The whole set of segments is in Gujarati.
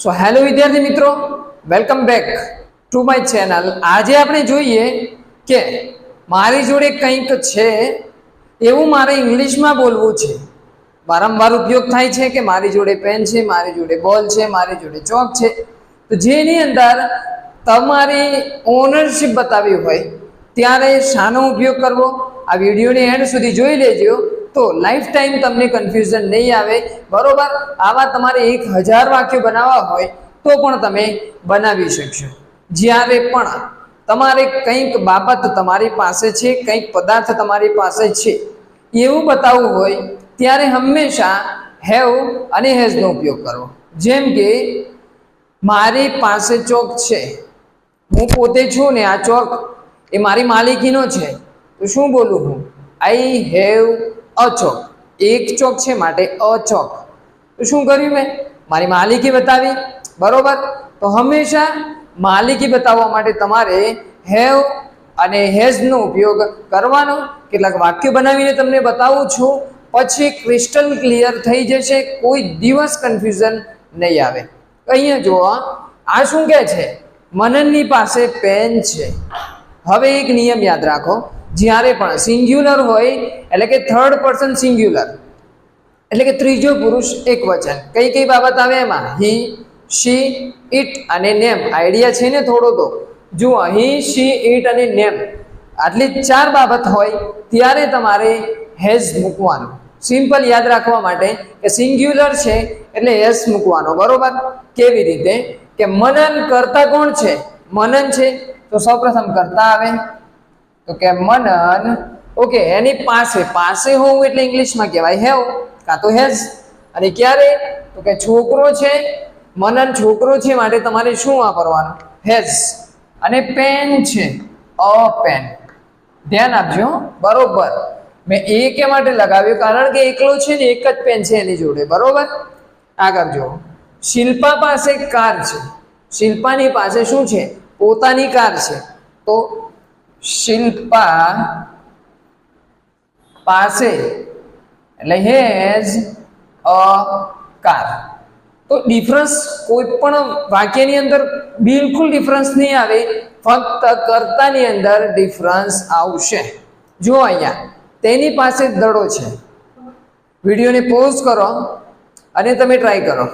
સો હેલો વિદ્યાર્થી મિત્રો, welcome back to my channel. આજે આપણે જોઈએ કે મારી જોડે કંઈક છે એવું મારે ઇંગ્લિશમાં બોલવું છે. વારંવાર ઉપયોગ થાય છે કે મારી જોડે પેન છે, મારી જોડે બોલ છે, મારી જોડે ચોક છે. તો જેની અંદર તમારી ઓનરશિપ બતાવી હોય ત્યારે શાનો ઉપયોગ કરવો, આ વિડીયોની એન્ડ સુધી જોઈ લેજો તો લાઈફ ટાઈમ તમને કન્ફ્યુઝન નહીં આવે. બરોબર, આવા તમારે 1000 વાક્યો બનાવવા હોય તો પણ તમે બનાવી શકશો. જ્યારે પણ તમારે કંઈક બાબત તમારી પાસે છે, કંઈક પદાર્થ તમારી પાસે છે એવું બતાવવું હોય ત્યારે હંમેશા હેવ અને હેઝનો ઉપયોગ કરવો. જેમ કે મારી પાસે ચોક છે, હું પોતે છું ને આ ચોક એ મારી માલિકીનો છે, તો શું બોલું હું? આઈ હેવ અ ચોક. એક ચોક છે માટે અ ચોક. તો શું કર્યું મેં? મારી માલિકી બતાવી. બરોબર, તો હંમેશા માલિકી બતાવવા માટે તમારે હેવ અને હેઝનો ઉપયોગ કરવાનો. કેટલાક વાક્યો બનાવીને તમને બતાવું છું, પછી ક્રિસ્ટલ ક્લિયર થઈ જશે, કોઈ દિવસ કન્ફ્યુઝન નહીં આવે. અહીંયા જુઓ, આ શું કહે છે? મનનની પાસે પેન છે. હવે એક નિયમ યાદ રાખો, જ્યારે પણ સિંગ્યુલર હોય એટલે કે થર્ડ પર્સન સિંગ્યુલર એટલે કે ત્રીજો પુરુષ એક વચન, કઈ કઈ બાબત આવે એમાં? હી, શી, ઇટ અને નેમ. આઈડિયા છે ને થોડો? તો જુઓ, હી, શી, ઇટ અને નેમ આટલી 4 બાબત હોય ત્યારે તમારે હેઝ મૂકવાનું. સિમ્પલ યાદ રાખવા માટે કે સિંગ્યુલર છે એટલે હેઝ મૂકવાનો. બરોબર, કેવી રીતે? કે મનન કરતા કોણ છે? મનન છે, તો સૌપ્રથમ કરતા આવે તો કે મનન. ઓકે, એની પાસે પાસે હોવું એટલે ઇંગ્લિશમાં કહેવાય હેવ કાં તો હેઝ. અને ક્યારે? તો કે છોકરો છે, મનન છોકરો છે માટે તમારે શું વાપરવાનું? હેઝ. અને પેન છે, અ પેન. ધ્યાન આપજો. બરોબર, મેં એ કે માટે લગાવ્યું કારણ કે એકલો છે ને, એક જ પેન છે એની જોડે. બરોબર, આગળ જુઓ. શિલ્પા પાસે કાર છે. શિલ્પાની પાસે શું છે? પોતાની કાર છે. તો શિલ્પા પાસે એટલે હેઝ અ કાર. તો ડિફરન્સ કોઈ પણ વાક્યની અંદર બિલકુલ ડિફરન્સ નહીં આવે, ફક્ત કર્તાની અંદર ડિફરન્સ આવશે. જુઓ અહીંયા, તેની પાસે દડો છે. વિડીયોને પોઝ કરો અને તમે ટ્રાય કરો.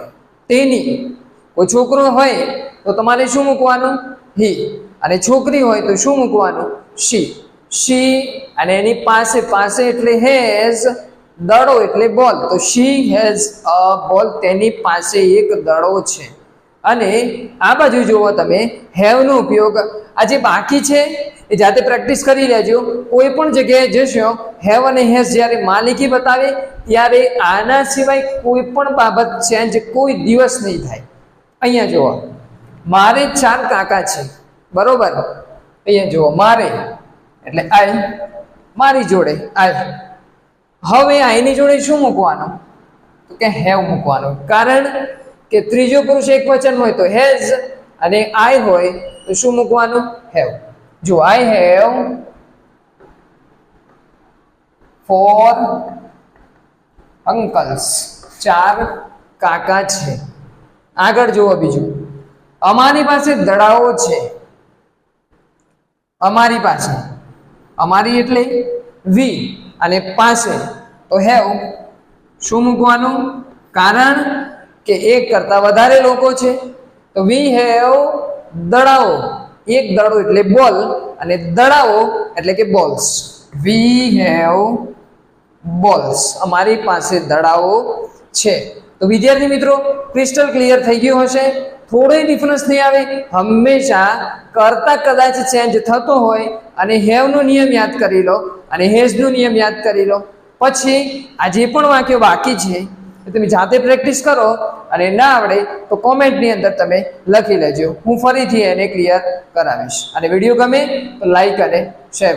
તેની, કોઈ છોકરો હોય તો તમારે શું મૂકવાનું? હી. અને છોકરી હોય તો શું મૂકવાનું? શી. શી અને એની પાસે પાસે એટલે હેઝ, દડો એટલે બોલ. તો શી હેઝ અ બોલ. તેની પાસે એક દડો છે. અને આ બાજુ જુઓ તમે, હેવનો ઉપયોગ આ જે બાકી છે એ જાતે પ્રેક્ટિસ કરી લેજો. કોઈ પણ જગ્યાએ જશો, હેવ અને હેઝ જ્યારે માલિકી બતાવે ત્યારે આના સિવાય કોઈ પણ બાબત ચેન્જ કોઈ દિવસ નહીં થાય. અહીંયા જુઓ, મારે 4 કાકા છે. બરોબર, અહીંયા જુઓ, મારે એટલે આઈ, મારી જોડે આઈ. હવે આઈની જોડે શું મૂકવાનું? તો કે હેવ મૂકવાનું. કારણ કે ત્રીજો પુરુષ એક વચન હોય તો હેઝ, અને આઈ હોય તો શું મૂકવાનું? હેવ. જો આઈ હેવ 4 અંકલ્સ. 4 કાકા છે. આગળ જુઓ બીજું, અમારી પાસે દડાઓ છે. અમારી પાસે, અમારી એટલે વી, અને પાસે તો હેવ શું મૂકવાનું? કારણ કે એક કરતા વધારે લોકો છે તો વી હેવ દડાઓ. એક દડો એટલે બોલ અને દડાઓ એટલે કે બોલ્સ. We have balls. અમારી પાસે દડાઓ છે. તો વિદ્યાર્થી મિત્રો, ક્રિસ્ટલ ક્લિયર થઈ ગયું હશે. થોડો ડિફરન્સ નહીં આવે. હંમેશા કરતા કદાચ ચેન્જ થતો હોય અને હેવનો નિયમ યાદ કરી લો અને હેઝનો નિયમ યાદ કરી લો. પછી આ જે પણ વાક્યો બાકી છે તમે જાતે પ્રેક્ટિસ કરો, અને ના આવડે તો કોમેન્ટની અંદર તમે લખી લેજો. હું ફરીથી એને ક્લિયર કરાવીશ. અને વિડીયો ગમે તો લાઈક અને શેર કરો.